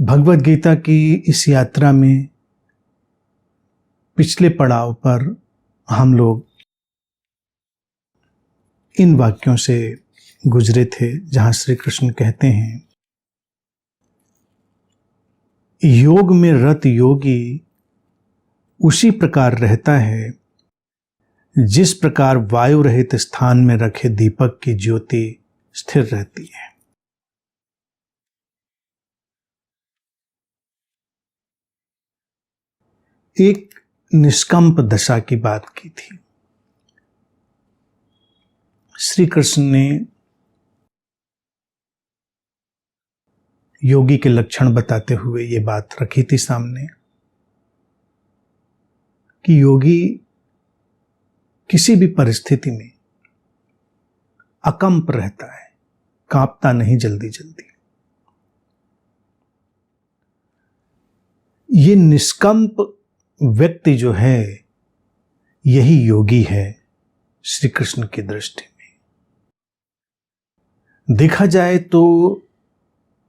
भगवद गीता की इस यात्रा में पिछले पड़ाव पर हम लोग इन वाक्यों से गुजरे थे जहां श्री कृष्ण कहते हैं, योग में रत योगी उसी प्रकार रहता है जिस प्रकार वायु रहित स्थान में रखे दीपक की ज्योति स्थिर रहती है। एक निष्कंप दशा की बात की थी। श्री कृष्ण ने योगी के लक्षण बताते हुए ये बात रखी थी सामने कि योगी किसी भी परिस्थिति में अकंप रहता है, कांपता नहीं जल्दी जल्दी। ये निष्कंप व्यक्ति जो है यही योगी है श्री कृष्ण की दृष्टि में। देखा जाए तो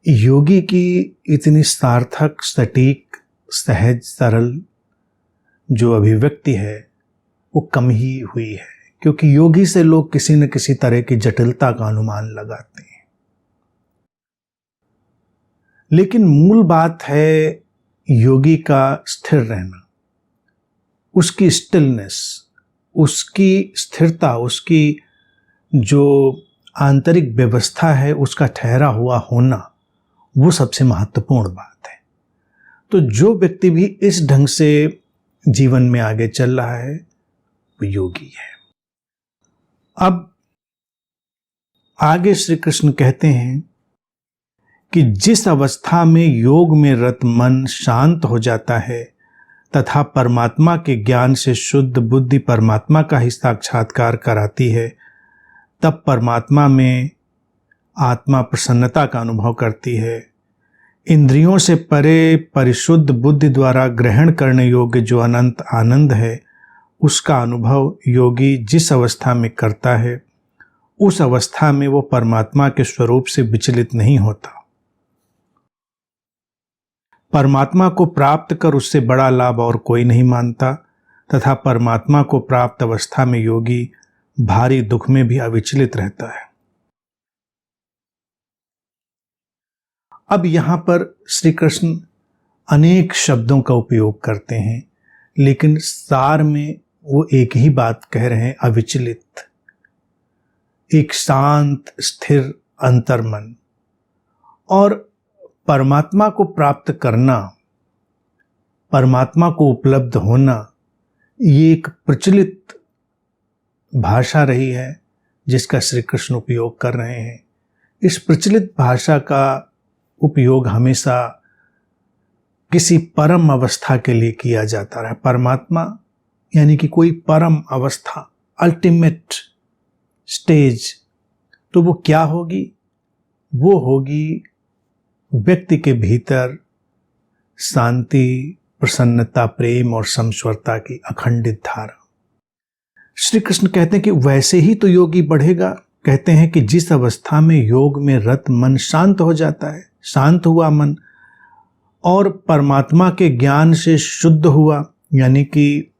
योगी की इतनी सार्थक, सटीक, सहज, सरल जो अभिव्यक्ति है वो कम ही हुई है, क्योंकि योगी से लोग किसी न किसी तरह की जटिलता का अनुमान लगाते हैं। लेकिन मूल बात है योगी का स्थिर रहना, उसकी स्टिलनेस, उसकी स्थिरता, उसकी जो आंतरिक व्यवस्था है उसका ठहरा हुआ होना, वो सबसे महत्वपूर्ण बात है। तो जो व्यक्ति भी इस ढंग से जीवन में आगे चल रहा है वो योगी है। अब आगे श्री कृष्ण कहते हैं कि जिस अवस्था में योग में रत मन शांत हो जाता है तथा परमात्मा के ज्ञान से शुद्ध बुद्धि परमात्मा का ही साक्षात्कार कराती है, तब परमात्मा में आत्मा प्रसन्नता का अनुभव करती है। इंद्रियों से परे परिशुद्ध बुद्धि द्वारा ग्रहण करने योग्य जो अनंत आनंद है, उसका अनुभव योगी जिस अवस्था में करता है उस अवस्था में वो परमात्मा के स्वरूप से विचलित नहीं होता। परमात्मा को प्राप्त कर उससे बड़ा लाभ और कोई नहीं मानता तथा परमात्मा को प्राप्त अवस्था में योगी भारी दुख में भी अविचलित रहता है। अब यहां पर श्री कृष्ण अनेक शब्दों का उपयोग करते हैं, लेकिन सार में वो एक ही बात कह रहे हैं, अविचलित, एक शांत स्थिर अंतर्मन। और परमात्मा को प्राप्त करना, परमात्मा को उपलब्ध होना, ये एक प्रचलित भाषा रही है जिसका श्री कृष्ण उपयोग कर रहे हैं। इस प्रचलित भाषा का उपयोग हमेशा किसी परम अवस्था के लिए किया जाता रहा। परमात्मा यानी कि कोई परम अवस्था, अल्टीमेट स्टेज, तो वो क्या होगी? वो होगी व्यक्ति के भीतर शांति, प्रसन्नता, प्रेम और समश्वरता की अखंडित धारा। श्री कृष्ण कहते हैं कि वैसे ही तो योगी बढ़ेगा। कहते हैं कि जिस अवस्था में योग में रत मन शांत हो जाता है, शांत हुआ मन और परमात्मा के ज्ञान से शुद्ध हुआ, यानी कि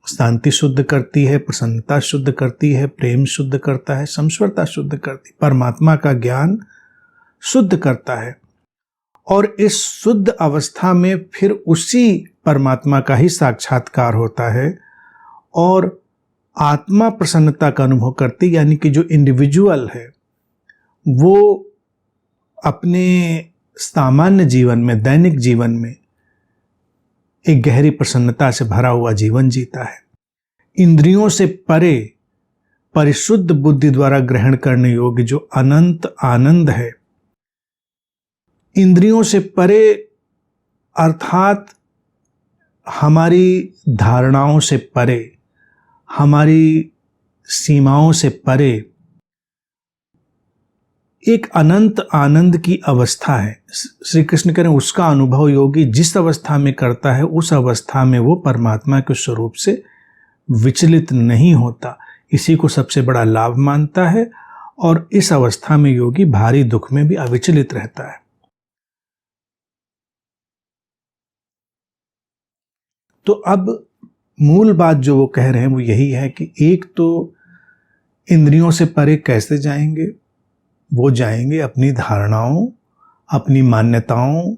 शांति शुद्ध करती है, प्रसन्नता शुद्ध करती है, प्रेम शुद्ध करता है, समश्वरता शुद्ध करती है, परमात्मा का ज्ञान शुद्ध करता है। और इस शुद्ध अवस्था में फिर उसी परमात्मा का ही साक्षात्कार होता है और आत्मा प्रसन्नता का अनुभव करती, यानी कि जो इंडिविजुअल है वो अपने सामान्य जीवन में, दैनिक जीवन में एक गहरी प्रसन्नता से भरा हुआ जीवन जीता है। इंद्रियों से परे परिशुद्ध बुद्धि द्वारा ग्रहण करने योग्य जो अनंत आनंद है, इंद्रियों से परे अर्थात हमारी धारणाओं से परे, हमारी सीमाओं से परे एक अनंत आनंद की अवस्था है। श्री कृष्ण कह रहे हैं उसका अनुभव योगी जिस अवस्था में करता है उस अवस्था में वो परमात्मा के स्वरूप से विचलित नहीं होता। इसी को सबसे बड़ा लाभ मानता है और इस अवस्था में योगी भारी दुख में भी अविचलित रहता है। तो अब मूल बात जो वो कह रहे हैं वो यही है कि एक तो इंद्रियों से परे कैसे जाएंगे? वो जाएंगे अपनी धारणाओं, अपनी मान्यताओं,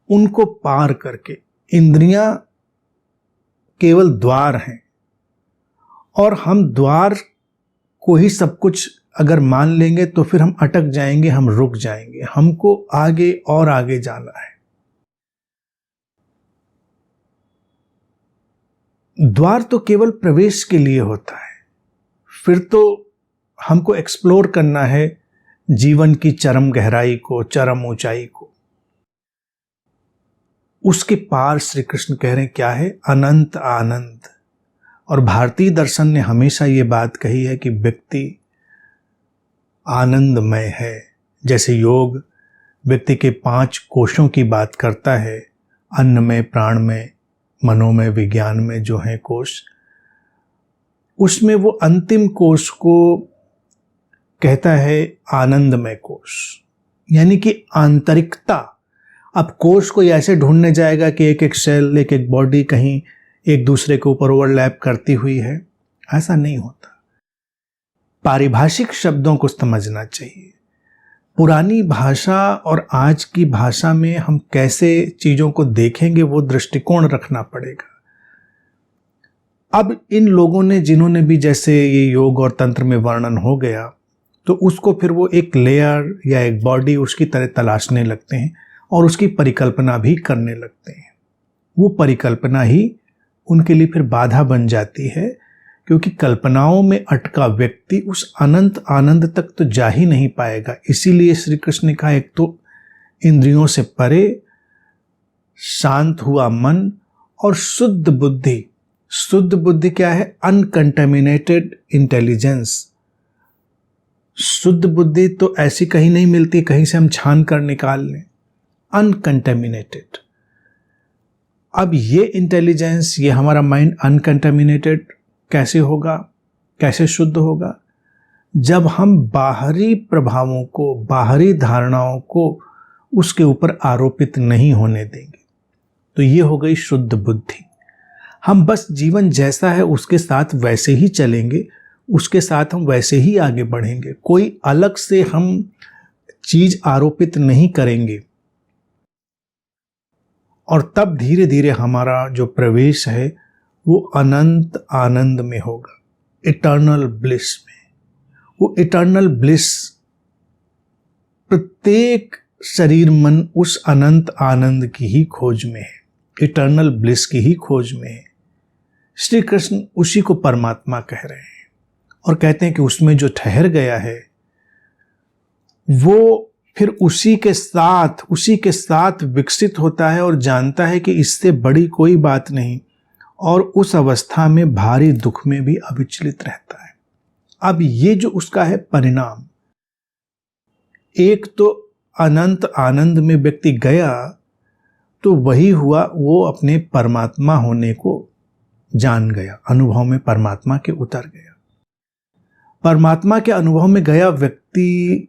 उनको पार करके। इंद्रियां केवल द्वार हैं और हम द्वार को ही सब कुछ अगर मान लेंगे तो फिर हम अटक जाएंगे, हम रुक जाएंगे। हमको आगे और आगे जाना है। द्वार तो केवल प्रवेश के लिए होता है, फिर तो हमको एक्सप्लोर करना है जीवन की चरम गहराई को, चरम ऊंचाई को। उसके पार श्री कृष्ण कह रहे हैं क्या है? अनंत आनंद। और भारतीय दर्शन ने हमेशा ये बात कही है कि व्यक्ति आनंदमय है। जैसे योग व्यक्ति के 5 कोशों की बात करता है, अन्न में, प्राण में, मनोमय, विज्ञान में जो है कोश, उसमें वो अंतिम कोश को कहता है आनंदमय कोश, यानी कि आंतरिकता। अब कोश को ऐसे ढूंढने जाएगा कि एक एक सेल, एक एक बॉडी कहीं एक दूसरे के ऊपर ओवरलैप करती हुई है, ऐसा नहीं होता। पारिभाषिक शब्दों को समझना चाहिए। पुरानी भाषा और आज की भाषा में हम कैसे चीजों को देखेंगे वो दृष्टिकोण रखना पड़ेगा। अब इन लोगों ने, जिन्होंने भी, जैसे ये योग और तंत्र में वर्णन हो गया, तो उसको फिर वो एक लेयर या एक बॉडी उसकी तरह तलाशने लगते हैं और उसकी परिकल्पना भी करने लगते हैं। वो परिकल्पना ही उनके लिए फिर बाधा बन जाती है, क्योंकि कल्पनाओं में अटका व्यक्ति उस अनंत आनंद तक तो जा ही नहीं पाएगा। इसीलिए श्री कृष्ण ने कहा, एक तो इंद्रियों से परे शांत हुआ मन और शुद्ध बुद्धि। शुद्ध बुद्धि क्या है? अनकंटेमिनेटेड इंटेलिजेंस। शुद्ध बुद्धि तो ऐसी कहीं नहीं मिलती, कहीं से हम छान कर निकाल लें। अनकंटेमिनेटेड। अब ये इंटेलिजेंस, ये हमारा माइंड अनकंटेमिनेटेड कैसे होगा, कैसे शुद्ध होगा? जब हम बाहरी प्रभावों को, बाहरी धारणाओं को उसके ऊपर आरोपित नहीं होने देंगे। तो ये हो गई शुद्ध बुद्धि। हम बस जीवन जैसा है उसके साथ वैसे ही चलेंगे, उसके साथ हम वैसे ही आगे बढ़ेंगे। कोई अलग से हम चीज आरोपित नहीं करेंगे। और तब धीरे धीरे हमारा जो प्रवेश है वो अनंत आनंद में होगा, इटर्नल ब्लिस में। वो इटर्नल ब्लिस, प्रत्येक शरीर मन उस अनंत आनंद की ही खोज में है, इटर्नल ब्लिस की ही खोज में है। श्री कृष्ण उसी को परमात्मा कह रहे हैं और कहते हैं कि उसमें जो ठहर गया है वो फिर उसी के साथ विकसित होता है और जानता है कि इससे बड़ी कोई बात नहीं, और उस अवस्था में भारी दुख में भी अविचलित रहता है। अब ये जो उसका है परिणाम, एक तो अनंत आनंद में व्यक्ति गया तो वही हुआ, वो अपने परमात्मा होने को जान गया, अनुभव में परमात्मा के उतर गया। परमात्मा के अनुभव में गया व्यक्ति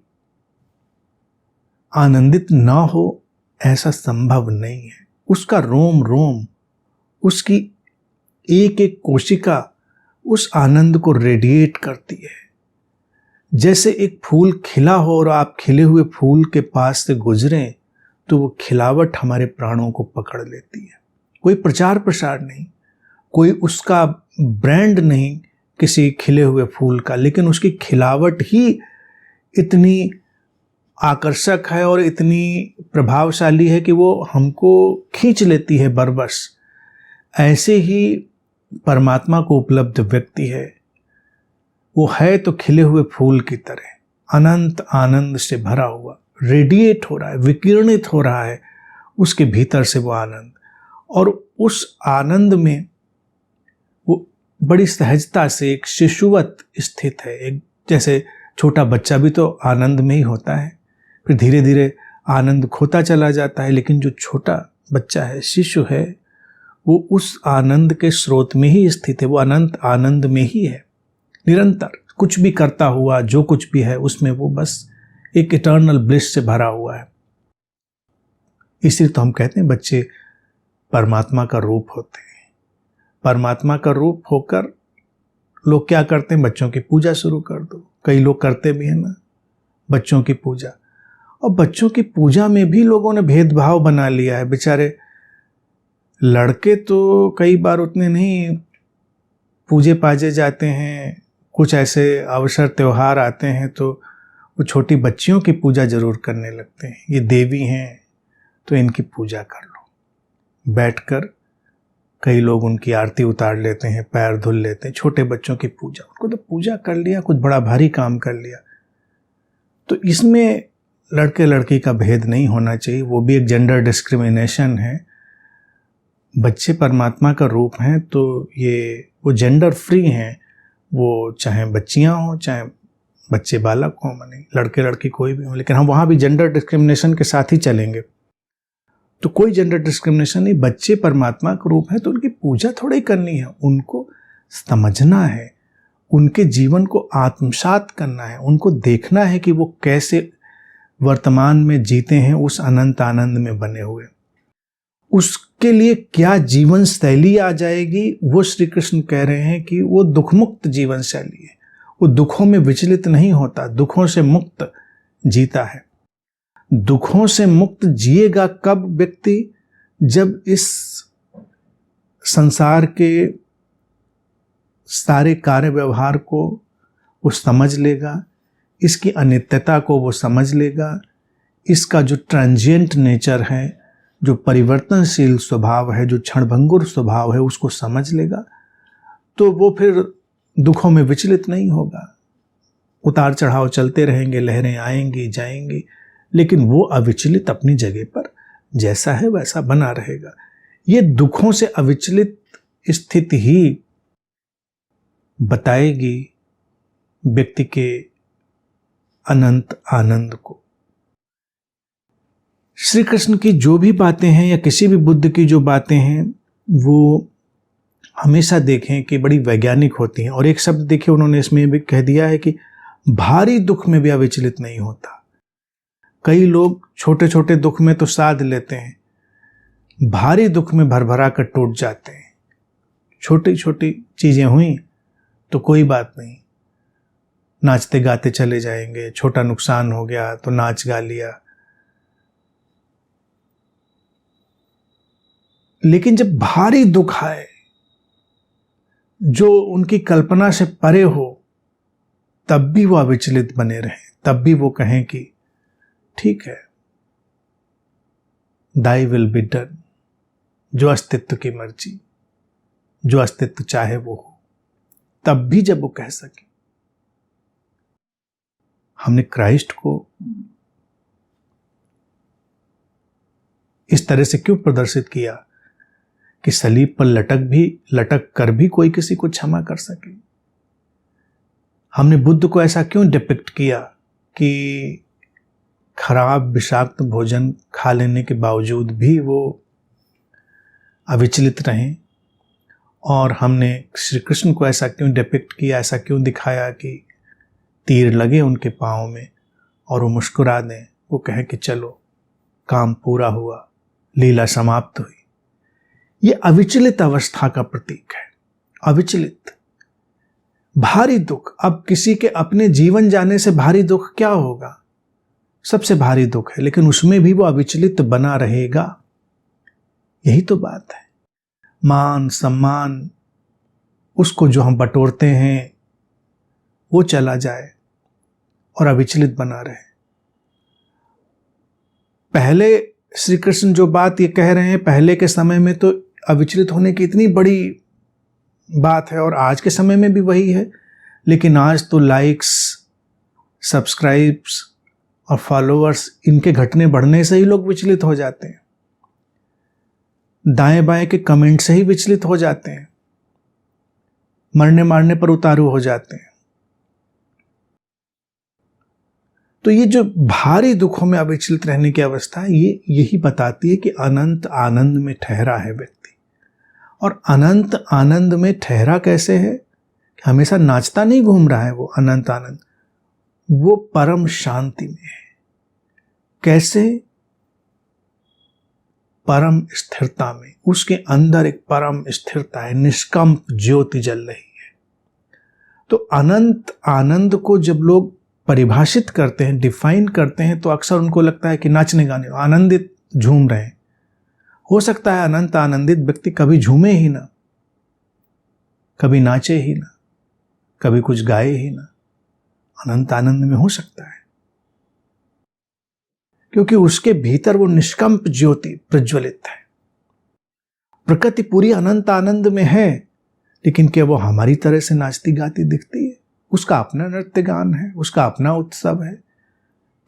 आनंदित ना हो ऐसा संभव नहीं है। उसका रोम रोम, उसकी एक एक कोशिका उस आनंद को रेडिएट करती है। जैसे एक फूल खिला हो और आप खिले हुए फूल के पास से गुजरें तो वो खिलावट हमारे प्राणों को पकड़ लेती है। कोई प्रचार प्रसार नहीं, कोई उसका ब्रांड नहीं किसी खिले हुए फूल का, लेकिन उसकी खिलावट ही इतनी आकर्षक है और इतनी प्रभावशाली है कि वो हमको खींच लेती है बरबस। ऐसे ही परमात्मा को उपलब्ध व्यक्ति है, वो है तो खिले हुए फूल की तरह, अनंत आनंद से भरा हुआ, रेडिएट हो रहा है, विकिरणित हो रहा है उसके भीतर से वो आनंद। और उस आनंद में वो बड़ी सहजता से एक शिशुवत स्थित है। एक जैसे छोटा बच्चा भी तो आनंद में ही होता है, फिर धीरे धीरे आनंद खोता चला जाता है, लेकिन जो छोटा बच्चा है, शिशु है, वो उस आनंद के स्रोत में ही स्थित है, वो अनंत आनंद में ही है। निरंतर कुछ भी करता हुआ, जो कुछ भी है उसमें वो बस एक इटर्नल ब्लिस से भरा हुआ है। इसलिए तो हम कहते हैं बच्चे परमात्मा का रूप होते हैं। परमात्मा का रूप होकर लोग क्या करते हैं, बच्चों की पूजा शुरू कर दो। कई लोग करते भी हैं ना बच्चों की पूजा, और बच्चों की पूजा में भी लोगों ने भेदभाव बना लिया है। बेचारे लड़के तो कई बार उतने नहीं पूजे पाजे जाते हैं, कुछ ऐसे अवसर त्योहार आते हैं तो वो छोटी बच्चियों की पूजा जरूर करने लगते हैं। ये देवी हैं तो इनकी पूजा कर लो। बैठकर कई लोग उनकी आरती उतार लेते हैं, पैर धुल लेते हैं। छोटे बच्चों की पूजा, उनको तो पूजा कर लिया, कुछ बड़ा भारी काम कर लिया। तो इसमें लड़के लड़की का भेद नहीं होना चाहिए, वो भी एक जेंडर डिस्क्रिमिनेशन है। बच्चे परमात्मा का रूप हैं तो ये वो जेंडर फ्री हैं, वो चाहे बच्चियां हों चाहे बच्चे बालक हों, माने लड़के लड़की कोई भी हो। लेकिन हम वहाँ भी जेंडर डिस्क्रिमिनेशन के साथ ही चलेंगे, तो कोई जेंडर डिस्क्रिमिनेशन नहीं। बच्चे परमात्मा का रूप है तो उनकी पूजा थोड़ी करनी है, उनको समझना है, उनके जीवन को आत्मसात करना है, उनको देखना है कि वो कैसे वर्तमान में जीते हैं उस अनंत आनंद में बने हुए। उसके लिए क्या जीवन शैली आ जाएगी, वो श्री कृष्ण कह रहे हैं कि वो दुखमुक्त जीवन शैली है। वो दुखों में विचलित नहीं होता, दुखों से मुक्त जीता है। दुखों से मुक्त जिएगा कब व्यक्ति, जब इस संसार के सारे कार्य व्यवहार को वो समझ लेगा, इसकी अनित्यता को वो समझ लेगा, इसका जो ट्रांजिएंट नेचर है, जो परिवर्तनशील स्वभाव है, जो क्षणभंगुर स्वभाव है, उसको समझ लेगा, तो वो फिर दुखों में विचलित नहीं होगा। उतार चढ़ाव चलते रहेंगे, लहरें आएंगी जाएंगी, लेकिन वो अविचलित अपनी जगह पर जैसा है वैसा बना रहेगा। ये दुखों से अविचलित स्थिति ही बताएगी व्यक्ति के अनंत आनंद को। श्री कृष्ण की जो भी बातें हैं या किसी भी बुद्ध की जो बातें हैं, वो हमेशा देखें कि बड़ी वैज्ञानिक होती हैं। और एक शब्द देखिए उन्होंने इसमें भी कह दिया है कि भारी दुख में भी अविचलित नहीं होता। कई लोग छोटे छोटे दुख में तो साध लेते हैं, भारी दुख में भरभरा कर टूट जाते हैं। छोटी छोटी चीजें हुई तो कोई बात नहीं, नाचते गाते चले जाएंगे। छोटा नुकसान हो गया तो नाच गा लिया। लेकिन जब भारी दुख आए जो उनकी कल्पना से परे हो, तब भी वो अविचलित बने रहें, तब भी वो कहें कि ठीक है, दाई विल बी डन, जो अस्तित्व की मर्जी, जो अस्तित्व चाहे वो हो। तब भी जब वो कह सके। हमने क्राइस्ट को इस तरह से क्यों प्रदर्शित किया कि सलीब पर लटक कर भी कोई किसी को क्षमा कर सके। हमने बुद्ध को ऐसा क्यों डिपिक्ट किया कि खराब विषाक्त भोजन खा लेने के बावजूद भी वो अविचलित रहें। और हमने श्री कृष्ण को ऐसा क्यों डिपिक्ट किया, ऐसा क्यों दिखाया कि तीर लगे उनके पाँव में और वो मुस्कुरा दें, वो कहें कि चलो काम पूरा हुआ, लीला समाप्त हुई। ये अविचलित अवस्था का प्रतीक है। अविचलित भारी दुख, अब किसी के अपने जीवन जाने से भारी दुख क्या होगा, सबसे भारी दुख है, लेकिन उसमें भी वो अविचलित बना रहेगा। यही तो बात है। मान सम्मान उसको जो हम बटोरते हैं वो चला जाए और अविचलित बना रहे। पहले श्री कृष्ण जो बात ये कह रहे हैं, पहले के समय में तो अविचलित होने की इतनी बड़ी बात है और आज के समय में भी वही है। लेकिन आज तो लाइक्स, सब्सक्राइब्स और फॉलोअर्स, इनके घटने बढ़ने से ही लोग विचलित हो जाते हैं। दाएं बाएं के कमेंट से ही विचलित हो जाते हैं, मरने मारने पर उतारू हो जाते हैं। तो ये जो भारी दुखों में अविचलित रहने की अवस्था है, ये यही बताती है कि अनंत आनंद में ठहरा है व्यक्ति। और अनंत आनंद में ठहरा कैसे है? हमेशा नाचता नहीं घूम रहा है वो अनंत आनंद, वो परम शांति में है। कैसे? परम स्थिरता में, उसके अंदर एक परम स्थिरता है, निष्कंप ज्योति जल रही है। तो अनंत आनंद को जब लोग परिभाषित करते हैं, डिफाइन करते हैं, तो अक्सर उनको लगता है कि नाचने गाने, आनंदित झूम रहे हैं। हो सकता है अनंत आनंदित व्यक्ति कभी झूमे ही ना, कभी नाचे ही ना, कभी कुछ गाए ही ना, अनंत आनंद में हो सकता है, क्योंकि उसके भीतर वो निष्कंप ज्योति प्रज्वलित है। प्रकृति पूरी अनंत आनंद में है, लेकिन क्या वो हमारी तरह से नाचती गाती दिखती है? उसका अपना नृत्य गान है, उसका अपना उत्सव है।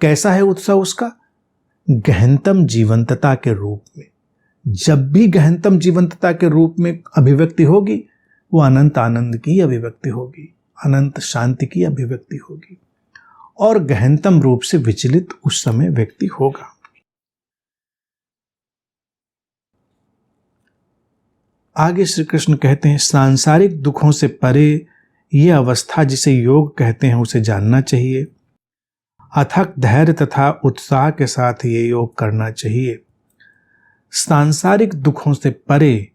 कैसा है उत्सव उसका? गहनतम जीवंतता के रूप में। जब भी गहनतम जीवंतता के रूप में अभिव्यक्ति होगी, वो अनंत आनंद की अभिव्यक्ति होगी, अनंत शांति की अभिव्यक्ति होगी, और गहनतम रूप से विचलित उस समय व्यक्ति होगा। आगे श्री कृष्ण कहते हैं, सांसारिक दुखों से परे ये अवस्था जिसे योग कहते हैं उसे जानना चाहिए। अथक धैर्य तथा उत्साह के साथ ये योग करना चाहिए। सांसारिक दुखों से परे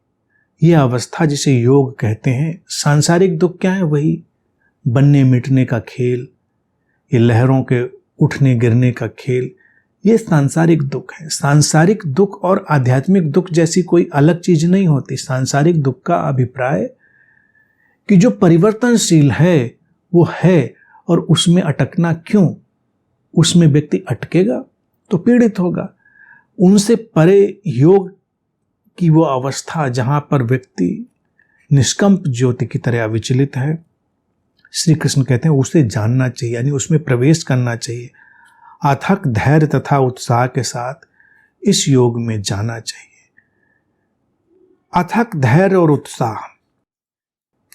ये अवस्था जिसे योग कहते हैं, सांसारिक दुख क्या है? वही बनने मिटने का खेल, ये लहरों के उठने गिरने का खेल, ये सांसारिक दुख है। सांसारिक दुख और आध्यात्मिक दुख जैसी कोई अलग चीज नहीं होती। सांसारिक दुख का अभिप्राय कि जो परिवर्तनशील है वो है, और उसमें अटकना क्यों? उसमें व्यक्ति अटकेगा तो पीड़ित होगा। उनसे परे योग की वो अवस्था जहां पर व्यक्ति निष्कंप ज्योति की तरह अविचलित है, श्री कृष्ण कहते हैं उसे जानना चाहिए, यानी उसमें प्रवेश करना चाहिए। अथक धैर्य तथा उत्साह के साथ इस योग में जाना चाहिए। अथक धैर्य और उत्साह,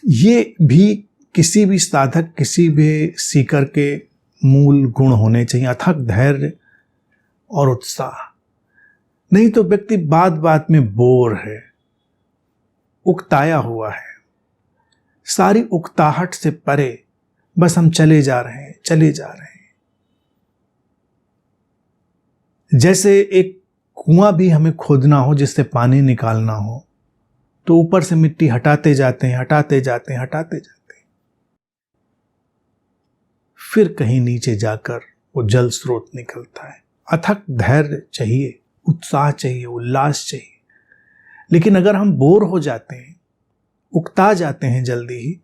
ये भी किसी भी साधक, किसी भी सीकर के मूल गुण होने चाहिए। अथक धैर्य और उत्साह, नहीं तो व्यक्ति बात बात में बोर है, उकताया हुआ है। सारी उकताहट से परे बस हम चले जा रहे हैं, चले जा रहे हैं। जैसे एक कुआं भी हमें खोदना हो, जिससे पानी निकालना हो, तो ऊपर से मिट्टी हटाते जाते हैं, हटाते जाते हैं, हटाते जाते हैं, फिर कहीं नीचे जाकर वो जल स्रोत निकलता है। अथक धैर्य चाहिए, उत्साह चाहिए, उल्लास चाहिए। लेकिन अगर हम बोर हो जाते हैं, उकता जाते हैं जल्दी ही,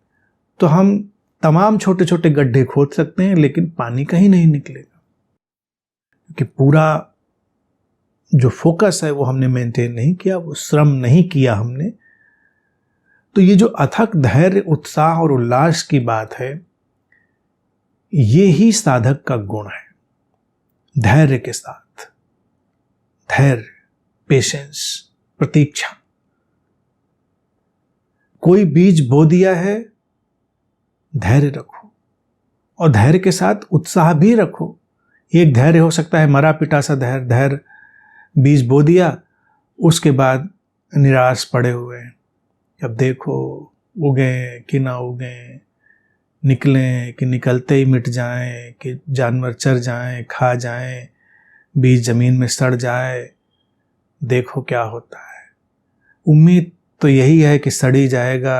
तो हम तमाम छोटे छोटे गड्ढे खोद सकते हैं, लेकिन पानी कहीं नहीं निकलेगा, क्योंकि पूरा जो फोकस है वो हमने मेंटेन नहीं किया, वो श्रम नहीं किया हमने। तो ये जो अथक धैर्य, उत्साह और उल्लास की बात है, ये ही साधक का गुण है। धैर्य के साथ, धैर्य, पेशेंस, प्रतीक्षा। कोई बीज बो दिया है, धैर्य रखो, और धैर्य के साथ उत्साह भी रखो। एक धैर्य हो सकता है मरा पिटा सा धैर्य, बीज बो दिया, उसके बाद निराश पड़े हुए हैं, अब देखो उगे कि ना उगे, निकलें कि निकलते ही मिट जाएं, कि जानवर चर जाएं, खा जाएं, बीज जमीन में सड़ जाए, देखो क्या होता है। उम्मीद तो यही है कि सड़ी जाएगा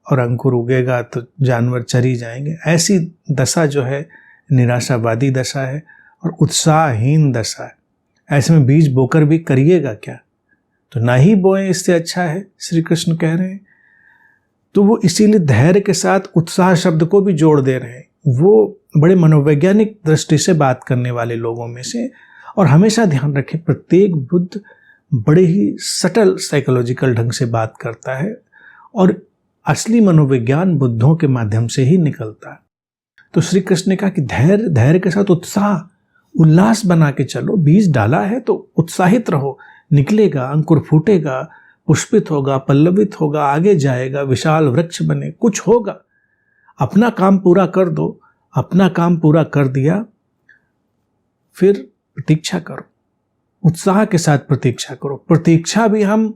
और अंकुर उगेगा तो जानवर चरी जाएंगे। ऐसी दशा जो है निराशावादी दशा है और उत्साहहीन दशा है। ऐसे में बीज बोकर भी करिएगा क्या? तो ना ही बोएं, इससे अच्छा है, श्री कृष्ण कह रहे हैं। तो वो इसीलिए धैर्य के साथ उत्साह शब्द को भी जोड़ दे रहे हैं। वो बड़े मनोवैज्ञानिक दृष्टि से बात करने वाले लोगों में से। और हमेशा ध्यान रखें, प्रत्येक बुद्ध बड़े ही सटल साइकोलॉजिकल ढंग से बात करता है, और असली मनोविज्ञान बुद्धों के माध्यम से ही निकलता है। तो श्री कृष्ण ने कहा कि धैर्य के साथ उत्साह, उल्लास बना के चलो। बीज डाला है तो उत्साहित रहो, निकलेगा, अंकुर फूटेगा, पुष्पित होगा, पल्लवित होगा, आगे जाएगा, विशाल वृक्ष बने, कुछ होगा। अपना काम पूरा कर दो। अपना काम पूरा कर दिया, फिर प्रतीक्षा करो, उत्साह के साथ प्रतीक्षा करो। प्रतीक्षा भी हम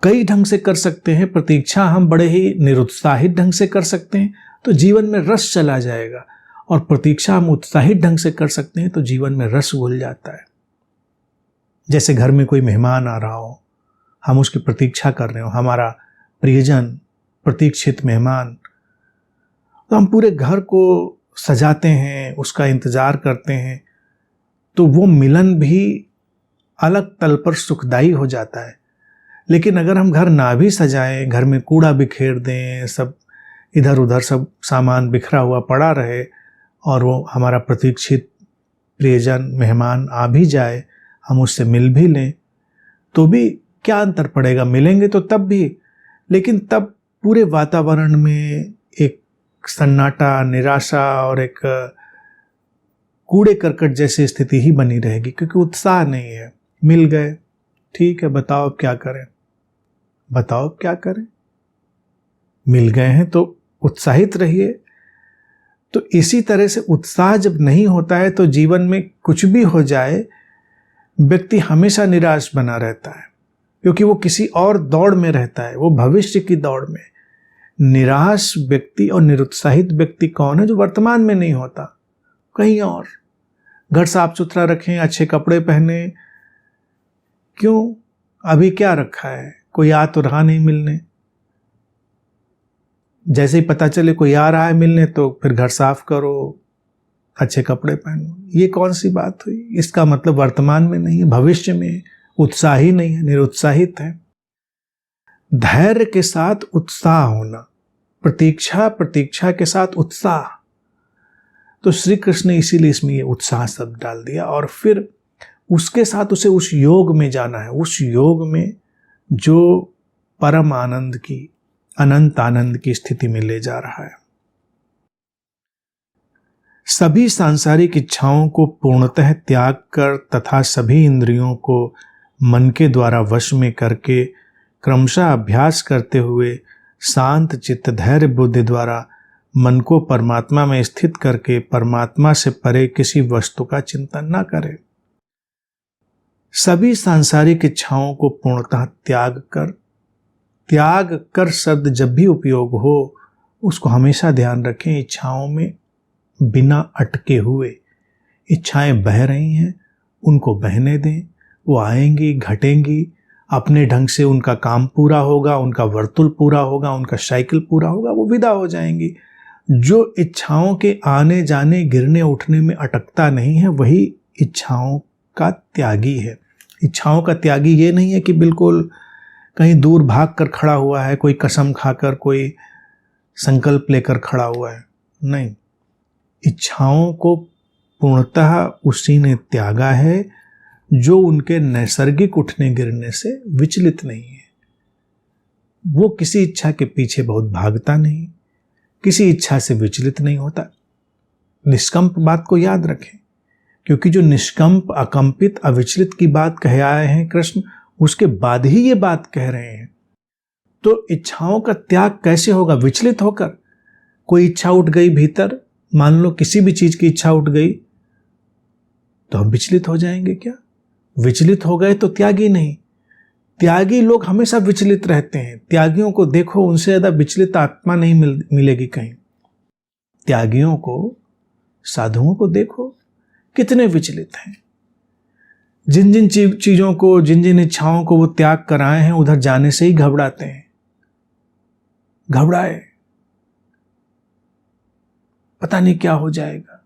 कई ढंग से कर सकते हैं। प्रतीक्षा हम बड़े ही निरुत्साहित ढंग से कर सकते हैं, तो जीवन में रस चला जाएगा। और प्रतीक्षा हम उत्साहित ढंग से कर सकते हैं, तो जीवन में रस घुल जाता है। जैसे घर में कोई मेहमान आ रहा हो, हम उसकी प्रतीक्षा कर रहे हो, हमारा प्रियजन, प्रतीक्षित मेहमान, तो हम पूरे घर को सजाते हैं, उसका इंतजार करते हैं, तो वो मिलन भी अलग तल पर सुखदायी हो जाता है। लेकिन अगर हम घर ना भी सजाएं, घर में कूड़ा बिखेर दें, सब इधर उधर सब सामान बिखरा हुआ पड़ा रहे, और वो हमारा प्रतीक्षित प्रियजन मेहमान आ भी जाए, हम उससे मिल भी लें, तो भी क्या अंतर पड़ेगा? मिलेंगे तो तब भी, लेकिन तब पूरे वातावरण में एक सन्नाटा, निराशा और एक कूड़े करकट जैसी स्थिति ही बनी रहेगी, क्योंकि उत्साह नहीं है। मिल गए, ठीक है, बताओ अब क्या करें, बताओ अब क्या करें। मिल गए हैं तो उत्साहित रहिए। तो इसी तरह से उत्साह जब नहीं होता है तो जीवन में कुछ भी हो जाए, व्यक्ति हमेशा निराश बना रहता है, क्योंकि वो किसी और दौड़ में रहता है, वो भविष्य की दौड़ में। निराश व्यक्ति और निरुत्साहित व्यक्ति कौन है? जो वर्तमान में नहीं होता, कहीं और। घर साफ सुथरा रखें, अच्छे कपड़े पहने, क्यों? अभी क्या रखा है? कोई आ तो रहा नहीं मिलने। जैसे ही पता चले कोई आ रहा है मिलने, तो फिर घर साफ करो, अच्छे कपड़े पहनो। ये कौन सी बात हुई? इसका मतलब वर्तमान में नहीं है, भविष्य में उत्साह ही नहीं है, निरुत्साहित है। धैर्य के साथ उत्साह होना, प्रतीक्षा के साथ उत्साह। तो श्री कृष्ण ने इसीलिए इसमें ये उत्साह शब्द डाल दिया, और फिर उसके साथ उसे उस योग में जाना है, उस योग में जो परम आनंद की, अनंत आनंद की स्थिति में ले जा रहा है। सभी सांसारिक इच्छाओं को पूर्णतः त्याग कर तथा सभी इंद्रियों को मन के द्वारा वश में करके क्रमशः अभ्यास करते हुए शांत चित्त धैर्य बुद्धि द्वारा मन को परमात्मा में स्थित करके परमात्मा से परे किसी वस्तु का चिंतन न करें। सभी सांसारिक इच्छाओं को पूर्णतः त्याग कर शब्द जब भी उपयोग हो, उसको हमेशा ध्यान रखें, इच्छाओं में बिना अटके हुए। इच्छाएं बह रही हैं, उनको बहने दें, वो आएंगी, घटेंगी, अपने ढंग से उनका काम पूरा होगा, उनका वर्तुल पूरा होगा, उनका साइकिल पूरा होगा, वो विदा हो जाएंगी। जो इच्छाओं के आने जाने, गिरने उठने में अटकता नहीं है, वही इच्छाओं का त्यागी है। इच्छाओं का त्यागी ये नहीं है कि बिल्कुल कहीं दूर भाग कर खड़ा हुआ है, कोई कसम खाकर, कोई संकल्प लेकर खड़ा हुआ है, नहीं। इच्छाओं को पूर्णतः उसी ने त्यागा है जो उनके नैसर्गिक उठने गिरने से विचलित नहीं है। वो किसी इच्छा के पीछे बहुत भागता नहीं, किसी इच्छा से विचलित नहीं होता। निष्कंप बात को याद रखें, क्योंकि जो निष्कंप, अकंपित, अविचलित की बात कह आए हैं कृष्ण, उसके बाद ही ये बात कह रहे हैं। तो इच्छाओं का त्याग कैसे होगा? विचलित होकर। कोई इच्छा उठ गई भीतर, मान लो किसी भी चीज की इच्छा उठ गई, तो हम विचलित हो जाएंगे क्या? विचलित हो गए तो त्यागी नहीं। त्यागी लोग हमेशा विचलित रहते हैं। त्यागियों को देखो, उनसे ज्यादा विचलित आत्मा नहीं मिलेगी कहीं। त्यागियों को, साधुओं को देखो कितने विचलित हैं। जिन जिन चीजों को, जिन जिन इच्छाओं को वो त्याग कर आए हैं, उधर जाने से ही घबराते हैं। घबराए, पता नहीं क्या हो जाएगा।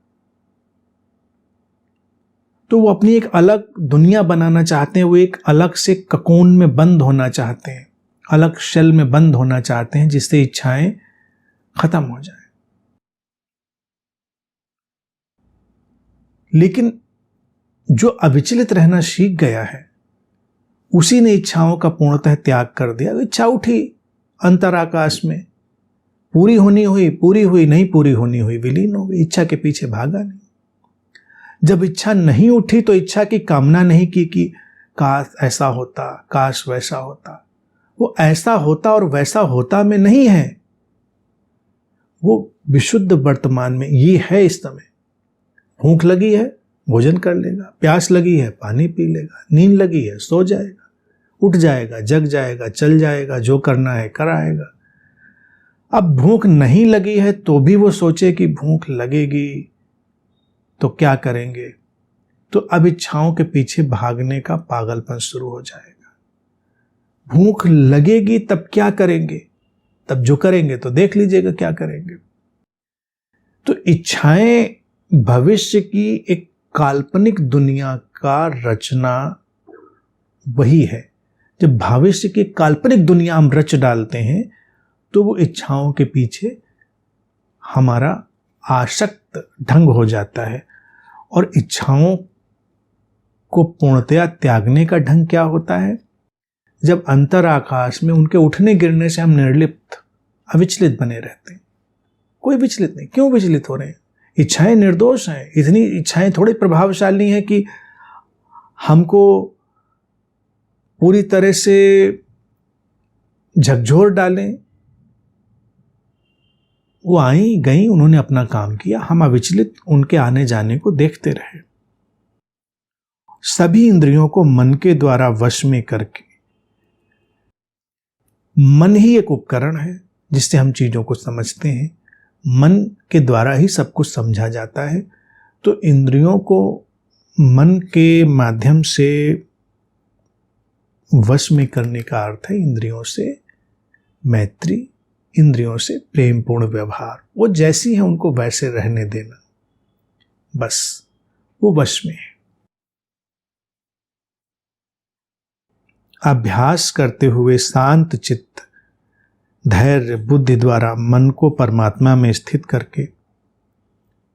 तो वो अपनी एक अलग दुनिया बनाना चाहते हैं, वो एक अलग से ककोन में बंद होना चाहते हैं, अलग शेल में बंद होना चाहते हैं, जिससे इच्छाएं खत्म हो जाए। लेकिन जो अविचलित रहना सीख गया है, उसी ने इच्छाओं का पूर्णतः त्याग कर दिया। इच्छा उठी अंतराकाश में, पूरी होनी हुई, पूरी हुई, नहीं पूरी होनी हुई, विलीन हो गई। इच्छा के पीछे भागा नहीं। जब इच्छा नहीं उठी तो इच्छा की कामना नहीं की कि काश ऐसा होता, काश वैसा होता। वो ऐसा होता और वैसा होता में नहीं है, वो विशुद्ध वर्तमान में ये है। इस समय भूख लगी है, भोजन कर लेगा, प्यास लगी है, पानी पी लेगा, नींद लगी है, सो जाएगा, उठ जाएगा, जग जाएगा, चल जाएगा, जो करना है कराएगा। अब भूख नहीं लगी है तो भी वो सोचे कि भूख लगेगी तो क्या करेंगे, तो अब इच्छाओं के पीछे भागने का पागलपन शुरू हो जाएगा। भूख लगेगी तब क्या करेंगे, तब जो करेंगे तो देख लीजिएगा क्या करेंगे। तो इच्छाएं भविष्य की एक काल्पनिक दुनिया का रचना वही है। जब भविष्य की काल्पनिक दुनिया हम रच डालते हैं तो वो इच्छाओं के पीछे हमारा आसक्त ढंग हो जाता है। और इच्छाओं को पूर्णतया त्यागने का ढंग क्या होता है? जब अंतर आकाश में उनके उठने गिरने से हम निर्लिप्त अविचलित बने रहते हैं। कोई विचलित नहीं। क्यों विचलित हो रहे हैं? इच्छाएं निर्दोष हैं। इतनी इच्छाएं थोड़ी प्रभावशाली हैं कि हमको पूरी तरह से झकझोर डालें। वो आई गई, उन्होंने अपना काम किया, हम अविचलित उनके आने जाने को देखते रहे। सभी इंद्रियों को मन के द्वारा वश में करके, मन ही एक उपकरण है जिससे हम चीजों को समझते हैं। मन के द्वारा ही सब कुछ समझा जाता है। तो इंद्रियों को मन के माध्यम से वश में करने का अर्थ है इंद्रियों से मैत्री, इंद्रियों से प्रेमपूर्ण व्यवहार। वो जैसी है उनको वैसे रहने देना, बस वो वश में है। अभ्यास करते हुए शांत चित्त, धैर्य, बुद्धि द्वारा मन को परमात्मा में स्थित करके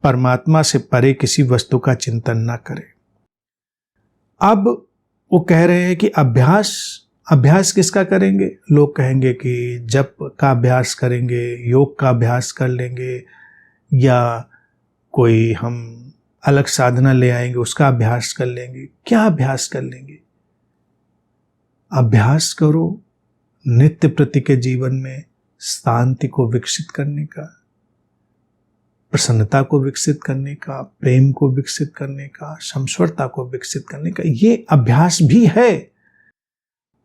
परमात्मा से परे किसी वस्तु का चिंतन न करें। अब वो कह रहे हैं कि अभ्यास किसका करेंगे? लोग कहेंगे कि जप का अभ्यास करेंगे, योग का अभ्यास कर लेंगे, या कोई हम अलग साधना ले आएंगे उसका अभ्यास कर लेंगे। क्या अभ्यास कर लेंगे? अभ्यास करो नित्य प्रति के जीवन में शांति को विकसित करने का, प्रसन्नता को विकसित करने का, प्रेम को विकसित करने का, समस्वरता को विकसित करने का। ये अभ्यास भी है।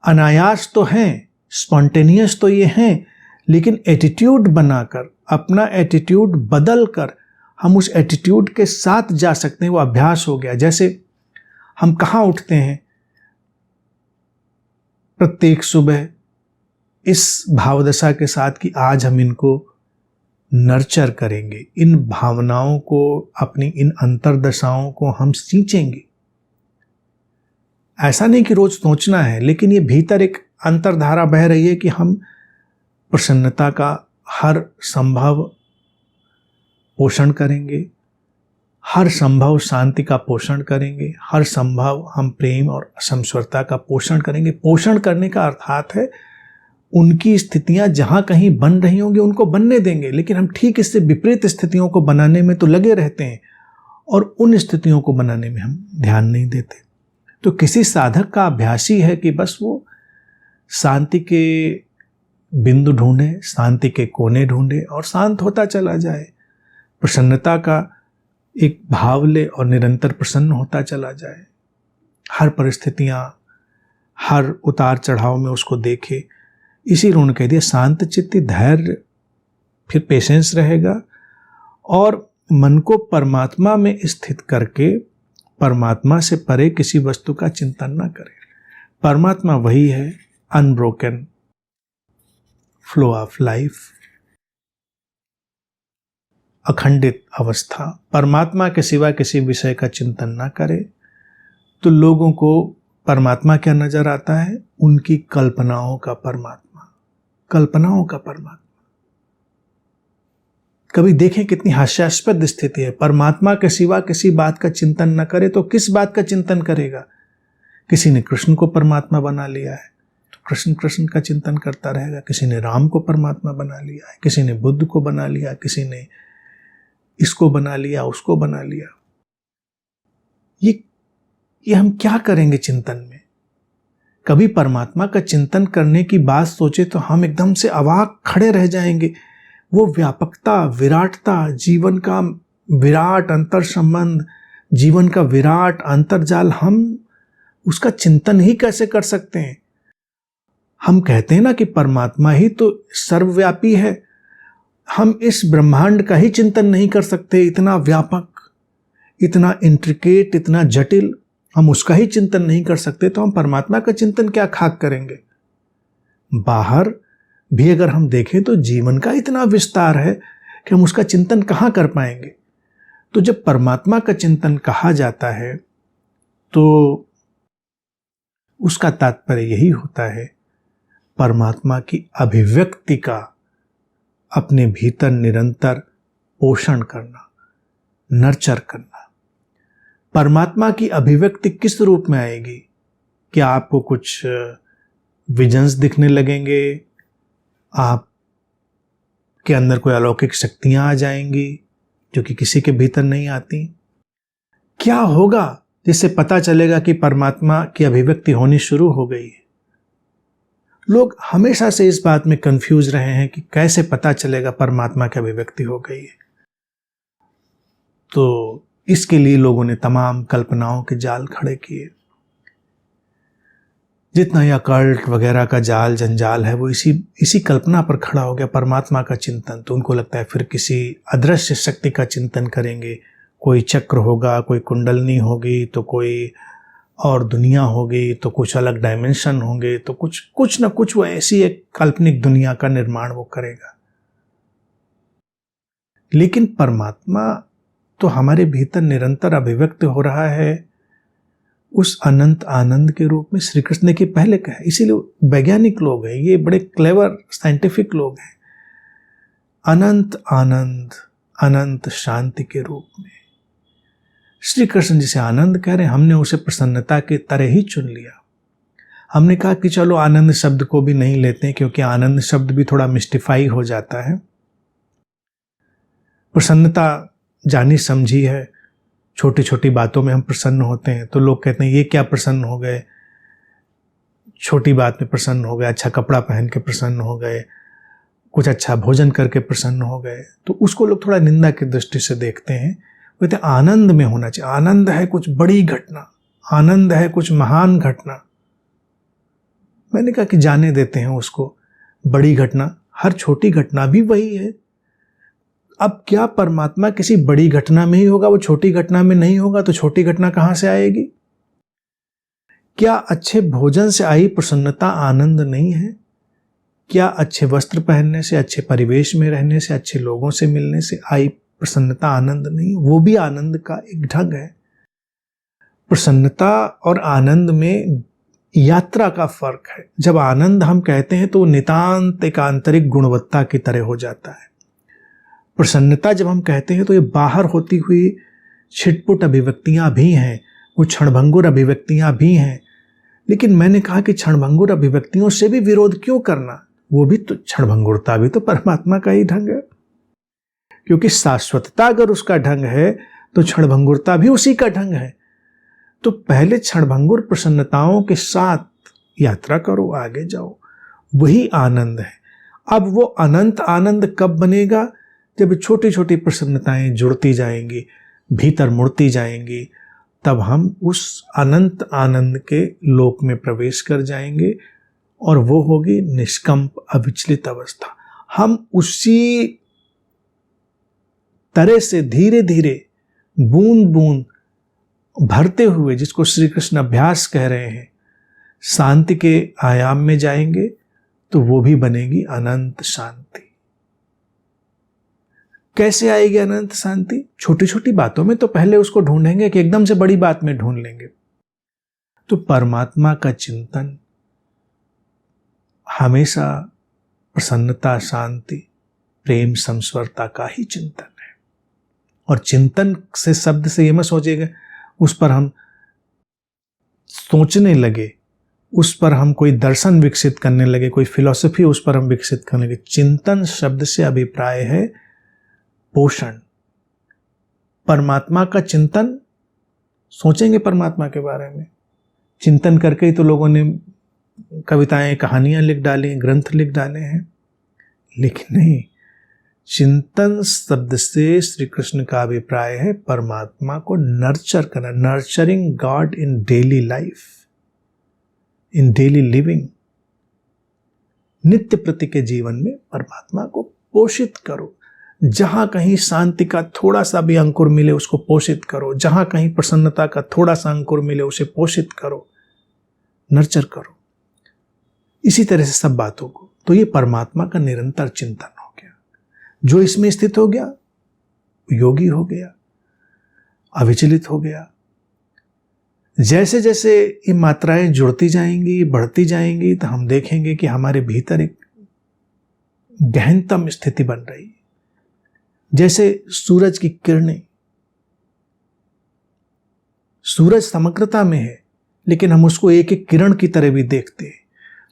अनायास तो है, स्पॉन्टेनियस तो ये हैं, लेकिन एटीट्यूड बनाकर, अपना एटीट्यूड बदल कर हम उस एटीट्यूड के साथ जा सकते हैं। वो अभ्यास हो गया। जैसे हम कहाँ उठते हैं प्रत्येक सुबह इस भावदशा के साथ कि आज हम इनको नर्चर करेंगे, इन भावनाओं को, अपनी इन अंतर्दशाओं को हम सींचेंगे। ऐसा नहीं कि रोज सोचना है, लेकिन ये भीतर एक अंतर्धारा बह रही है कि हम प्रसन्नता का हर संभव पोषण करेंगे, हर संभव शांति का पोषण करेंगे, हर संभव हम प्रेम और समस्वरता का पोषण करेंगे। पोषण करने का अर्थात है उनकी स्थितियां जहां कहीं बन रही होंगी उनको बनने देंगे, लेकिन हम ठीक इससे विपरीत स्थितियों को बनाने में तो लगे रहते हैं और उन स्थितियों को बनाने में हम ध्यान नहीं देते। तो किसी साधक का अभ्यास ही है कि बस वो शांति के बिंदु ढूंढे, शांति के कोने ढूंढे और शांत होता चला जाए। प्रसन्नता का एक भाव ले और निरंतर प्रसन्न होता चला जाए। हर परिस्थितियां, हर उतार चढ़ाव में उसको देखे। इसी उन्होंने कह दिया शांत चित्ती, धैर्य, फिर पेशेंस रहेगा और मन को परमात्मा में स्थित करके परमात्मा से परे किसी वस्तु का चिंतन ना करें। परमात्मा वही है, अनब्रोकन फ्लो ऑफ लाइफ, अखंडित अवस्था। परमात्मा के सिवा किसी विषय का चिंतन ना करे तो लोगों को परमात्मा क्या नजर आता है? उनकी कल्पनाओं का परमात्मा, कल्पनाओं का परमात्मा। कभी देखें कितनी हास्यास्पद स्थिति है। परमात्मा के सिवा किसी बात का चिंतन न करे तो किस बात का चिंतन करेगा? किसी ने कृष्ण को परमात्मा बना लिया है तो कृष्ण कृष्ण का चिंतन करता रहेगा। किसी ने राम को परमात्मा बना लिया है, किसी ने बुद्ध को बना लिया, किसी ने इसको बना लिया, उसको बना लिया। ये हम क्या करेंगे चिंतन में? कभी परमात्मा का चिंतन करने की बात सोचे तो हम एकदम से अवाक खड़े रह जाएंगे। वो व्यापकता, विराटता, जीवन का विराट अंतर संबंध, जीवन का विराट अंतर्जाल, हम उसका चिंतन ही कैसे कर सकते हैं? हम कहते हैं ना कि परमात्मा ही तो सर्वव्यापी है। हम इस ब्रह्मांड का ही चिंतन नहीं कर सकते, इतना व्यापक, इतना इंट्रिकेट, इतना जटिल, हम उसका ही चिंतन नहीं कर सकते तो हम परमात्मा का चिंतन क्या खाक करेंगे। बाहर भी अगर हम देखें तो जीवन का इतना विस्तार है कि हम उसका चिंतन कहाँ कर पाएंगे। तो जब परमात्मा का चिंतन कहा जाता है तो उसका तात्पर्य यही होता है परमात्मा की अभिव्यक्ति का अपने भीतर निरंतर पोषण करना, नर्चर करना। परमात्मा की अभिव्यक्ति किस रूप में आएगी? क्या आपको कुछ विजन्स दिखने लगेंगे? आप के अंदर कोई अलौकिक शक्तियां आ जाएंगी जो कि किसी के भीतर नहीं आती? क्या होगा जिससे पता चलेगा कि परमात्मा की अभिव्यक्ति होनी शुरू हो गई है? लोग हमेशा से इस बात में कंफ्यूज रहे हैं कि कैसे पता चलेगा परमात्मा की अभिव्यक्ति हो गई है। तो इसके लिए लोगों ने तमाम कल्पनाओं के जाल खड़े किए। जितना यह कल्ट वगैरह का जाल जंजाल है वो इसी कल्पना पर खड़ा हो गया, परमात्मा का चिंतन। तो उनको लगता है फिर किसी अदृश्य शक्ति का चिंतन करेंगे, कोई चक्र होगा, कोई कुंडलनी होगी, तो कोई और दुनिया होगी, तो कुछ अलग डायमेंशन होंगे, तो कुछ ना कुछ वो ऐसी एक काल्पनिक दुनिया का निर्माण वो करेगा। लेकिन परमात्मा तो हमारे भीतर निरंतर अभिव्यक्त हो रहा है उस अनंत आनंद के रूप में। श्री कृष्ण ने कि पहले कहा, इसीलिए वैज्ञानिक लोग हैं, ये बड़े क्लेवर साइंटिफिक लोग हैं, अनंत आनंद, अनंत शांति के रूप में। श्री कृष्ण जिसे आनंद कह रहे हैं, हमने उसे प्रसन्नता के तरह ही चुन लिया। हमने कहा कि चलो आनंद शब्द को भी नहीं लेते हैं, क्योंकि आनंद शब्द भी थोड़ा मिस्टिफाई हो जाता है। प्रसन्नता जानी समझी है, छोटी छोटी बातों में हम प्रसन्न होते हैं, तो लोग कहते हैं ये क्या प्रसन्न हो गए, छोटी बात में प्रसन्न हो गए, अच्छा कपड़ा पहन के प्रसन्न हो गए, कुछ अच्छा भोजन करके प्रसन्न हो गए, तो उसको लोग थोड़ा निंदा की दृष्टि से देखते हैं। कहते हैं आनंद में होना चाहिए, आनंद है कुछ बड़ी घटना, आनंद है कुछ महान घटना। मैंने कहा कि जाने देते हैं उसको, बड़ी घटना, हर छोटी घटना भी वही है। अब क्या परमात्मा किसी बड़ी घटना में ही होगा, वो छोटी घटना में नहीं होगा, तो छोटी घटना कहां से आएगी? क्या अच्छे भोजन से आई प्रसन्नता आनंद नहीं है? क्या अच्छे वस्त्र पहनने से, अच्छे परिवेश में रहने से, अच्छे लोगों से मिलने से आई प्रसन्नता आनंद नहीं? वो भी आनंद का एक ढंग है। प्रसन्नता और आनंद में यात्रा का फर्क है। जब आनंद हम कहते हैं तो नितांत एक आंतरिक गुणवत्ता की तरह हो जाता है। प्रसन्नता जब हम कहते हैं तो ये बाहर होती हुई छिटपुट अभिव्यक्तियां भी हैं, वो क्षणभंगुर अभिव्यक्तियां भी हैं। लेकिन मैंने कहा कि क्षणभंगुर अभिव्यक्तियों से भी विरोध क्यों करना? वो भी तो, क्षणभंगुरता भी तो परमात्मा का ही ढंग है। क्योंकि शाश्वतता अगर उसका ढंग है तो क्षणभंगुरता भी उसी का ढंग है। तो पहले क्षणभंगुर प्रसन्नताओं के साथ यात्रा करो, आगे जाओ, वही आनंद है। अब वो अनंत आनंद कब बनेगा? जब छोटी छोटी प्रसन्नताएं जुड़ती जाएंगी, भीतर मुड़ती जाएंगी, तब हम उस अनंत आनंद के लोक में प्रवेश कर जाएंगे और वो होगी निष्कंप अविचलित अवस्था। हम उसी तरह से धीरे धीरे बूंद बूंद भरते हुए, जिसको श्री कृष्ण अभ्यास कह रहे हैं, शांति के आयाम में जाएंगे, तो वो भी बनेगी अनंत शांति। कैसे आएगी अनंत शांति? छोटी छोटी बातों में तो पहले उसको ढूंढेंगे कि एकदम से बड़ी बात में ढूंढ लेंगे। तो परमात्मा का चिंतन हमेशा प्रसन्नता, शांति, प्रेम, समस्वरता का ही चिंतन है। और चिंतन से शब्द से ये मत सोचिएगा उस पर हम सोचने लगे, उस पर हम कोई दर्शन विकसित करने लगे, कोई फिलॉसफी उस पर हम विकसित करने लगे। चिंतन शब्द से अभिप्राय है पोषण। परमात्मा का चिंतन, सोचेंगे परमात्मा के बारे में, चिंतन करके ही तो लोगों ने कविताएं, कहानियां लिख डाली, ग्रंथ लिख डाले हैं। लेकिन नहीं, चिंतन शब्द से श्री कृष्ण का अभिप्राय है परमात्मा को नर्चर करना, नर्चरिंग गॉड इन डेली लाइफ, इन डेली लिविंग। नित्य प्रति के जीवन में परमात्मा को पोषित करो, जहां कहीं शांति का थोड़ा सा भी अंकुर मिले उसको पोषित करो, जहां कहीं प्रसन्नता का थोड़ा सा अंकुर मिले उसे पोषित करो, नर्चर करो। इसी तरह से सब बातों को। तो ये परमात्मा का निरंतर चिंतन हो गया। जो इसमें स्थित हो गया योगी हो गया, अविचलित हो गया। जैसे जैसे ये मात्राएं जुड़ती जाएंगी, बढ़ती जाएंगी, तो हम देखेंगे कि हमारे भीतर एक गहनतम स्थिति बन रही है। जैसे सूरज की किरणें, सूरज समग्रता में है लेकिन हम उसको एक एक किरण की तरह भी देखते हैं।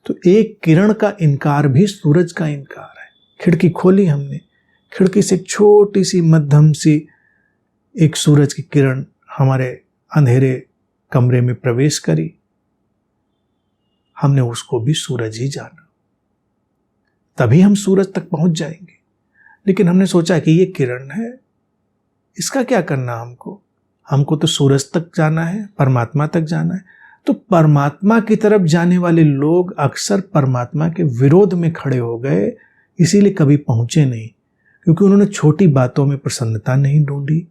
तो एक किरण का इनकार भी सूरज का इनकार है। खिड़की खोली हमने, खिड़की से एक छोटी सी मध्यम सी एक सूरज की किरण हमारे अंधेरे कमरे में प्रवेश करी, हमने उसको भी सूरज ही जाना। तभी हम सूरज तक पहुंच जाएंगे। लेकिन हमने सोचा कि ये किरण है, इसका क्या करना हमको तो सूरज तक जाना है, परमात्मा तक जाना है। तो परमात्मा की तरफ जाने वाले लोग अक्सर परमात्मा के विरोध में खड़े हो गए, इसीलिए कभी पहुंचे नहीं। क्योंकि उन्होंने छोटी बातों में प्रसन्नता नहीं ढूंढी,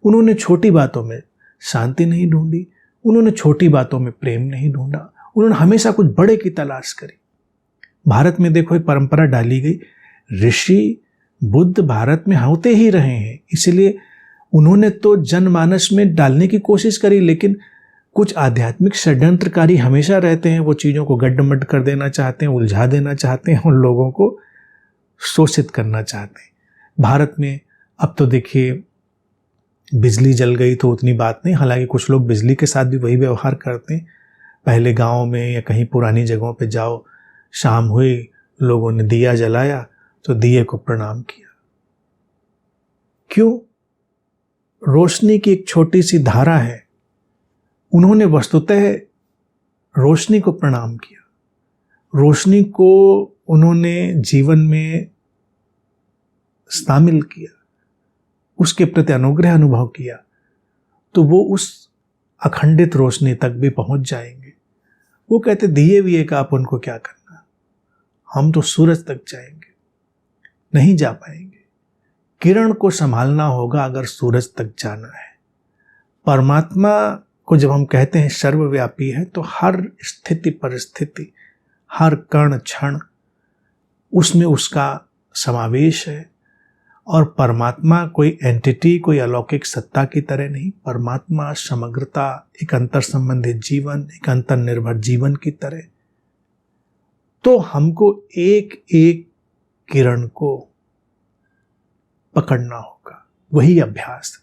उन्होंने छोटी बातों में शांति नहीं ढूंढी, उन्होंने छोटी बातों में प्रेम नहीं ढूंढा, उन्होंने हमेशा कुछ बड़े की तलाश करी। भारत में देखो एक परंपरा डाली गई, ऋषि बुद्ध भारत में होते ही रहे हैं, इसलिए उन्होंने तो जनमानस में डालने की कोशिश करी। लेकिन कुछ आध्यात्मिक षड्यंत्रकारी हमेशा रहते हैं, वो चीज़ों को गड्ढमड्ढ कर देना चाहते हैं, उलझा देना चाहते हैं, उन लोगों को शोषित करना चाहते हैं। भारत में अब तो देखिए बिजली जल गई तो उतनी बात नहीं, हालांकि कुछ लोग बिजली के साथ भी वही व्यवहार करते हैं। पहले गाँव में या कहीं पुरानी जगहों पे जाओ, शाम हुई, लोगों ने दिया जलाया तो दिए को प्रणाम किया। क्यों? रोशनी की एक छोटी सी धारा है, उन्होंने वस्तुतः रोशनी को प्रणाम किया, रोशनी को उन्होंने जीवन में शामिल किया, उसके प्रति अनुग्रह अनुभव किया, तो वो उस अखंडित रोशनी तक भी पहुंच जाएंगे। वो कहते दिए भी एक, आप उनको क्या करना, हम तो सूरज तक जाएंगे, नहीं जा पाएंगे। किरण को संभालना होगा अगर सूरज तक जाना है। परमात्मा को जब हम कहते हैं सर्वव्यापी है, तो हर स्थिति परिस्थिति, हर कण क्षण उसमें उसका समावेश है। और परमात्मा कोई एंटिटी, कोई अलौकिक सत्ता की तरह नहीं, परमात्मा समग्रता, एक अंतर संबंधित जीवन, एक अंतर निर्भर जीवन की तरह। तो हमको एक एक किरण को पकड़ना होगा, वही अभ्यास।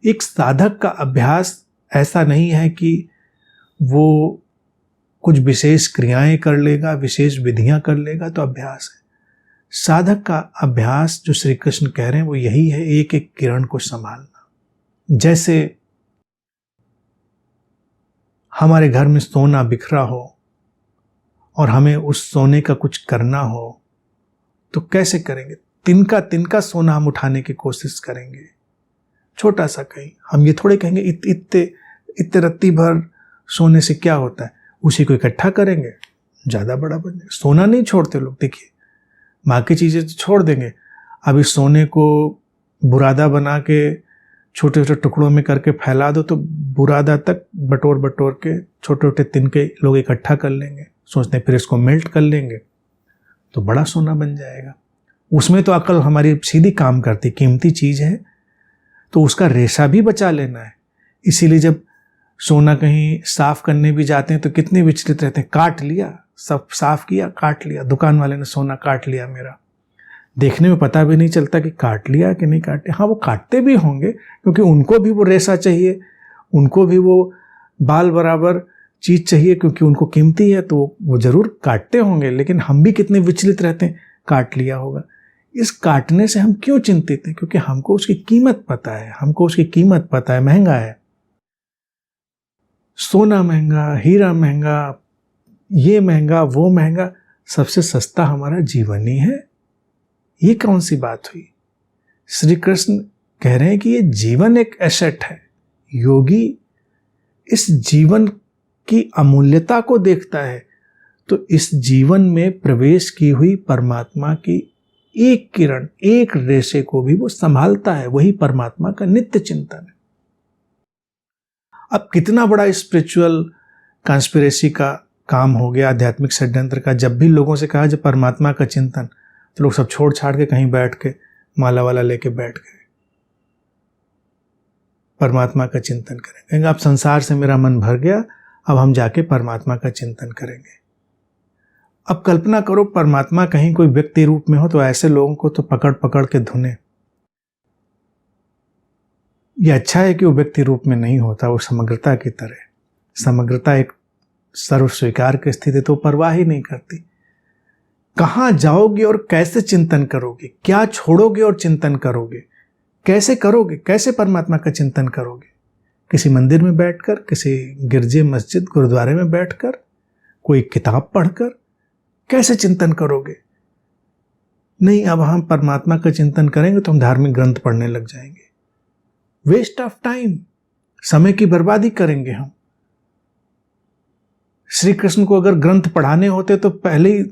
एक साधक का अभ्यास ऐसा नहीं है कि वो कुछ विशेष क्रियाएं कर लेगा, विशेष विधियां कर लेगा तो अभ्यास है। साधक का अभ्यास जो श्री कृष्ण कह रहे हैं वो यही है, एक एक किरण को संभालना। जैसे हमारे घर में सोना बिखरा हो और हमें उस सोने का कुछ करना हो तो कैसे करेंगे? तिनका तिनका सोना हम उठाने की कोशिश करेंगे, छोटा सा कहीं। हम ये थोड़े कहेंगे इतने रत्ती भर सोने से क्या होता है, उसी को इकट्ठा करेंगे, ज़्यादा बड़ा बन जाएगा। सोना नहीं छोड़ते लोग, देखिए बाकी चीज़ें तो छोड़ देंगे, अब इस सोने को बुरादा बना के छोटे छोटे टुकड़ों में करके फैला दो तो बुरादा तक बटोर बटोर के छोटे छोटे तिनके लोग इकट्ठा कर लेंगे, सोचते हैं फिर इसको मेल्ट कर लेंगे तो बड़ा सोना बन जाएगा। उसमें तो अकल हमारी सीधी काम करती, कीमती चीज़ है तो उसका रेशा भी बचा लेना है। इसीलिए जब सोना कहीं साफ करने भी जाते हैं तो कितने विचलित रहते हैं, काट लिया, सब साफ किया, काट लिया, दुकान वाले ने सोना काट लिया मेरा। देखने में पता भी नहीं चलता कि काट लिया कि नहीं काटे। हाँ, वो काटते भी होंगे क्योंकि उनको भी वो रेशा चाहिए, उनको भी वो बाल बराबर चीज़ चाहिए क्योंकि उनको कीमती है, तो वो जरूर काटते होंगे। लेकिन हम भी कितने विचलित रहते हैं, काट लिया होगा। इस काटने से हम क्यों चिंतित हैं? क्योंकि हमको उसकी कीमत पता है, हमको उसकी कीमत पता है, महंगा है। सोना महंगा, हीरा महंगा, ये महंगा, वो महंगा, सबसे सस्ता हमारा जीवन ही है। ये कौन सी बात हुई? श्री कृष्ण कह रहे हैं कि ये जीवन एक एसेट है। योगी इस जीवन की अमूल्यता को देखता है, तो इस जीवन में प्रवेश की हुई परमात्मा की एक किरण, एक रेशे को भी वो संभालता है। वही परमात्मा का नित्य चिंतन है। अब कितना बड़ा स्पिरिचुअल कॉन्स्पिरेसी का काम हो गया, आध्यात्मिक षड्यंत्र का। जब भी लोगों से कहा जब परमात्मा का चिंतन, तो लोग सब छोड़ छाड़ के कहीं बैठ के माला वाला लेके बैठ गए। परमात्मा का चिंतन करें, कहेंगे अब संसार से मेरा मन भर गया, अब हम जाके परमात्मा का चिंतन करेंगे। अब कल्पना करो परमात्मा कहीं कोई व्यक्ति रूप में हो, तो ऐसे लोगों को तो पकड़ पकड़ के धुने। यह अच्छा है कि वो व्यक्ति रूप में नहीं होता, वो समग्रता की तरह। समग्रता एक सर्व स्वीकार की स्थिति, तो परवाह ही नहीं करती। कहाँ जाओगे और कैसे चिंतन करोगे, क्या छोड़ोगे और चिंतन करोगे, कैसे करोगे, कैसे परमात्मा का चिंतन करोगे? किसी मंदिर में बैठकर, किसी गिरजे मस्जिद गुरुद्वारे में बैठकर, कोई किताब पढ़कर कैसे चिंतन करोगे? नहीं, अब हम परमात्मा का चिंतन करेंगे तो हम धार्मिक ग्रंथ पढ़ने लग जाएंगे। वेस्ट ऑफ टाइम, समय की बर्बादी करेंगे हम। श्री कृष्ण को अगर ग्रंथ पढ़ाने होते तो पहले ही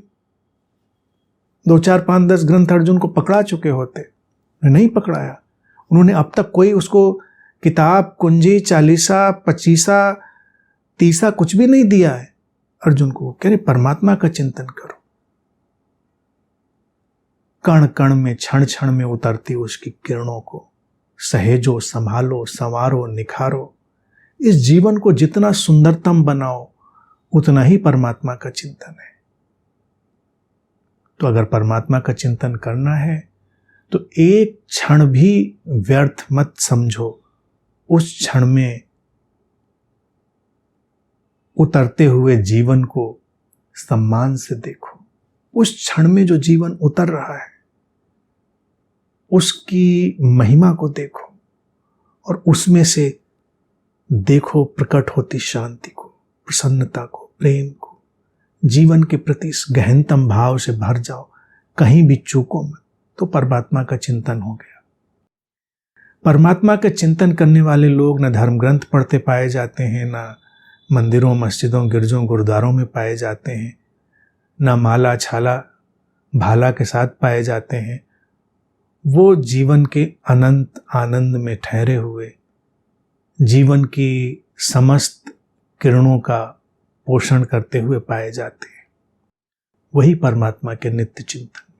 2, 4, 5, 10 ग्रंथ अर्जुन को पकड़ा चुके होते। नहीं पकड़ाया उन्होंने। अब तक कोई उसको किताब, कुंजी, चालीसा, पचीसा, तीसा कुछ भी नहीं दिया है अर्जुन को। कह रहे परमात्मा का चिंतन करो। कण कण में, क्षण क्षण में उतरती उसकी किरणों को सहेजो, संभालो, संवारो, निखारो। इस जीवन को जितना सुंदरतम बनाओ, उतना ही परमात्मा का चिंतन है। तो अगर परमात्मा का चिंतन करना है तो एक क्षण भी व्यर्थ मत समझो। उस क्षण में उतरते हुए जीवन को सम्मान से देखो। उस क्षण में जो जीवन उतर रहा है उसकी महिमा को देखो, और उसमें से देखो प्रकट होती शांति को, प्रसन्नता को, प्रेम को। जीवन के प्रति इस गहनतम भाव से भर जाओ, कहीं भी चूको मत। तो परमात्मा का चिंतन हो गया। परमात्मा का चिंतन करने वाले लोग न धर्म ग्रंथ पढ़ते पाए जाते हैं, न मंदिरों, मस्जिदों, गिरजों, गुरुद्वारों में पाए जाते हैं, न माला छाला भाला के साथ पाए जाते हैं। वो जीवन के अनंत आनंद में ठहरे हुए, जीवन की समस्त किरणों का पोषण करते हुए पाए जाते हैं। वही परमात्मा के नित्य चिंतन।